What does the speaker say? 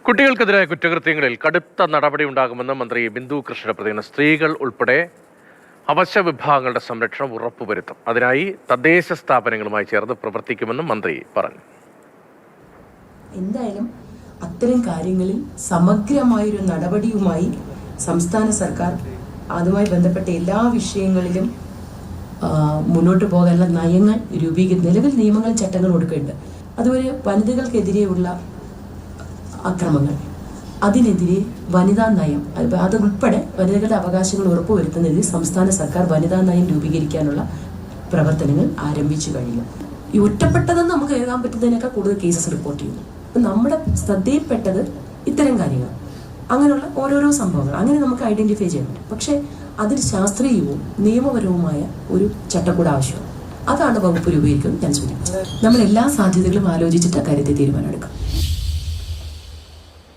കുട്ടികൾക്കെതിരായ കുറ്റകൃത്യങ്ങളിൽ കടുത്ത നടപടി ഉണ്ടാകുമെന്ന് മന്ത്രി ബിന്ദു കൃഷ്ണ പ്രതിജ്ഞ. സ്ത്രീകൾ ഉൾപ്പെടെ അവശ്യ വിഭാഗങ്ങളുടെ സംരക്ഷണം ഉറപ്പുവരുത്തും. അതിനായി തദ്ദേശ സ്ഥാപനങ്ങളുമായി ചേർന്ന് പ്രവർത്തിക്കുമെന്നും മന്ത്രി പറഞ്ഞു. എന്തായാലും അത്തരം കാര്യങ്ങളിൽ സമഗ്രമായൊരു നടപടിയുമായി സംസ്ഥാന സർക്കാർ അതുമായി ബന്ധപ്പെട്ട എല്ലാ വിഷയങ്ങളിലും മുന്നോട്ട് പോകാനുള്ള നയങ്ങൾ നിലവിൽ നിയമങ്ങളും ചട്ടങ്ങളും കൊടുക്കുന്നുണ്ട്. അതുപോലെ വനിതകൾക്കെതിരെയുള്ള അക്രമങ്ങൾ, അതിനെതിരെ വനിതാ നയം, അതുൾപ്പെടെ വനിതകളുടെ അവകാശങ്ങൾ ഉറപ്പുവരുത്തുന്നതിന് സംസ്ഥാന സർക്കാർ വനിതാ നയം രൂപീകരിക്കാനുള്ള പ്രവർത്തനങ്ങൾ ആരംഭിച്ചു കഴിഞ്ഞു. ഈ ഒറ്റപ്പെട്ടതെന്ന് നമുക്ക് എഴുതാൻ പറ്റുന്നതിനേക്കാൾ കൂടുതൽ കേസസ് റിപ്പോർട്ട് ചെയ്യുന്നു. നമ്മുടെ ശ്രദ്ധയിൽപ്പെട്ടത് ഇത്തരം കാര്യങ്ങൾ, അങ്ങനെയുള്ള ഓരോരോ സംഭവങ്ങൾ അങ്ങനെ നമുക്ക് ഐഡന്റിഫൈ ചെയ്യാൻ പറ്റും. പക്ഷെ അതിൽ ശാസ്ത്രീയവും നിയമപരവുമായ ഒരു ചട്ടക്കൂട് ആവശ്യമാണ്. അതാണ് വകുപ്പ് രൂപീകരിക്കുന്നത്. ഞാൻ സൂചിപ്പിച്ചത് നമ്മൾ എല്ലാ സാധ്യതകളും ആലോചിച്ചിട്ട് കാര്യത്തെ തീരുമാനമെടുക്കും.